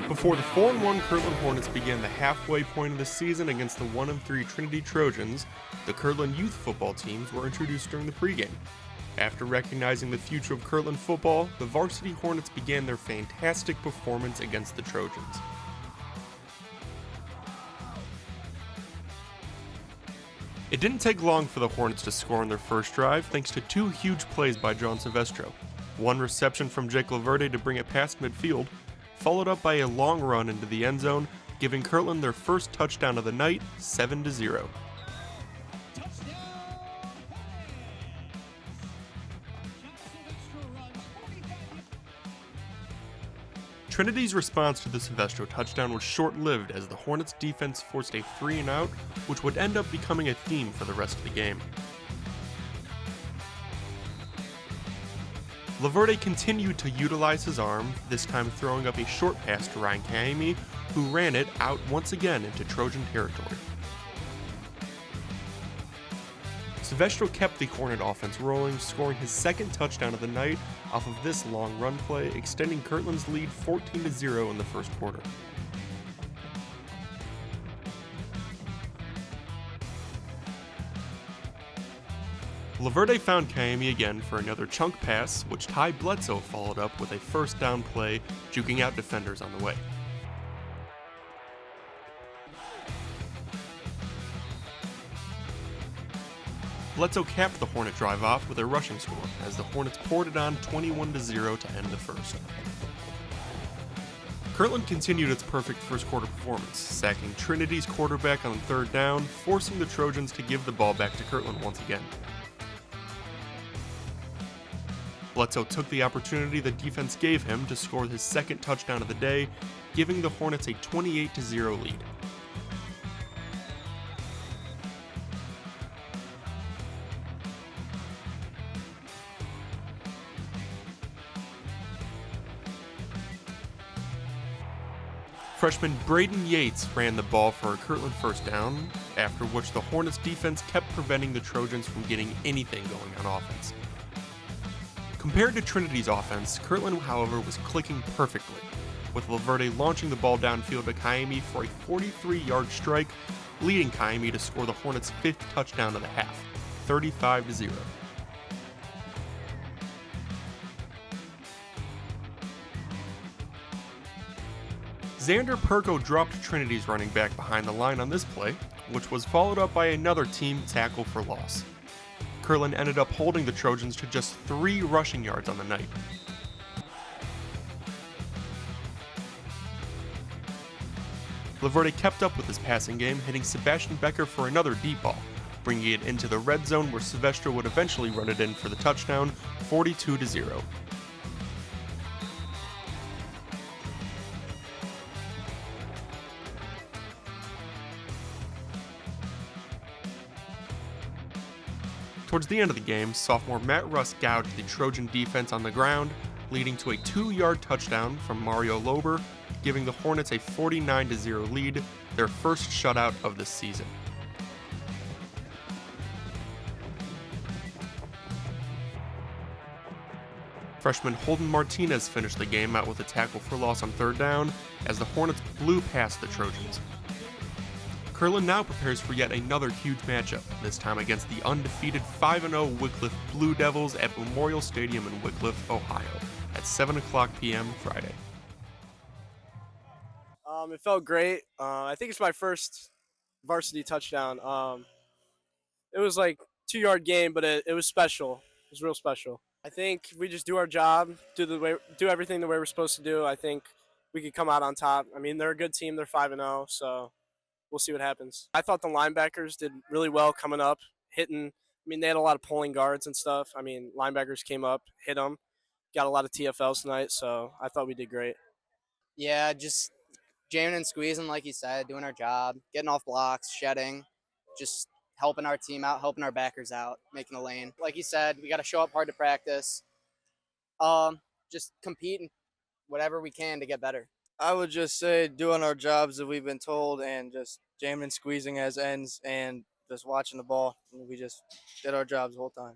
Before the 4-1 Kirtland Hornets began the halfway point of the season against the 1-3 Trinity Trojans, the Kirtland youth football teams were introduced during the pregame. After recognizing the future of Kirtland football, the varsity Hornets began their fantastic performance against the Trojans. It didn't take long for the Hornets to score on their first drive thanks to two huge plays by John Silvestro. One reception from Jake Laverde to bring it past midfield, followed up by a long run into the end zone, giving Kirtland their first touchdown of the night, 7-0. Trinity's response to the Silvestro touchdown was short-lived as the Hornets' defense forced a 3-and-out, which would end up becoming a theme for the rest of the game. Laverde continued to utilize his arm, this time throwing up a short pass to Ryan Kaimi, who ran it out once again into Trojan territory. Silvestro kept the Hornet offense rolling, scoring his second touchdown of the night off of this long run play, extending Kirtland's lead 14-0 in the first quarter. Laverde found Kaimi again for another chunk pass, which Ty Bledsoe followed up with a first down play, juking out defenders on the way. Bledsoe capped the Hornet drive off with a rushing score, as the Hornets poured it on 21-0 to end the first. Kirtland continued its perfect first quarter performance, sacking Trinity's quarterback on third down, forcing the Trojans to give the ball back to Kirtland once again. Bledsoe took the opportunity the defense gave him to score his second touchdown of the day, giving the Hornets a 28-0 lead. Freshman Braden Yates ran the ball for a Kirtland first down, after which the Hornets defense kept preventing the Trojans from getting anything going on offense. Compared to Trinity's offense, Kirtland, however, was clicking perfectly, with Laverde launching the ball downfield to Kaimi for a 43-yard strike, leading Kaimi to score the Hornets' fifth touchdown of the half, 35-0. Xander Perko dropped Trinity's running back behind the line on this play, which was followed up by another team tackle for loss. Kirtland ended up holding the Trojans to just 3 rushing yards on the night. Laverde kept up with his passing game, hitting Sebastian Becker for another deep ball, bringing it into the red zone where Silvestro would eventually run it in for the touchdown, 42-0. Towards the end of the game, sophomore Matt Russ gouged the Trojan defense on the ground, leading to a 2-yard touchdown from Mario Lober, giving the Hornets a 49-0 lead, their first shutout of the season. Freshman Holden Martinez finished the game out with a tackle for loss on third down, as the Hornets blew past the Trojans. Kirtland now prepares for yet another huge matchup, this time against the undefeated 5-0 Wycliffe Blue Devils at Memorial Stadium in Wycliffe, Ohio, at 7 o'clock p.m. Friday. It felt great. I think it's my first varsity touchdown. It was like 2-yard game, but it was special. It was real special. I think if we just do our job, do everything the way we're supposed to do, I think we could come out on top. I mean, they're a good team. They're 5-0, so we'll see what happens. I thought the linebackers did really well coming up, hitting. I mean, they had a lot of pulling guards and stuff. I mean, linebackers came up, hit them, got a lot of TFLs tonight, so I thought we did great. Yeah, just jamming and squeezing, like you said, doing our job, getting off blocks, shedding, just helping our team out, helping our backers out, making a lane. Like you said, we got to show up hard to practice. Just compete in whatever we can to get better. I would just say doing our jobs that we've been told and just jamming and squeezing as ends and just watching the ball. We just did our jobs the whole time.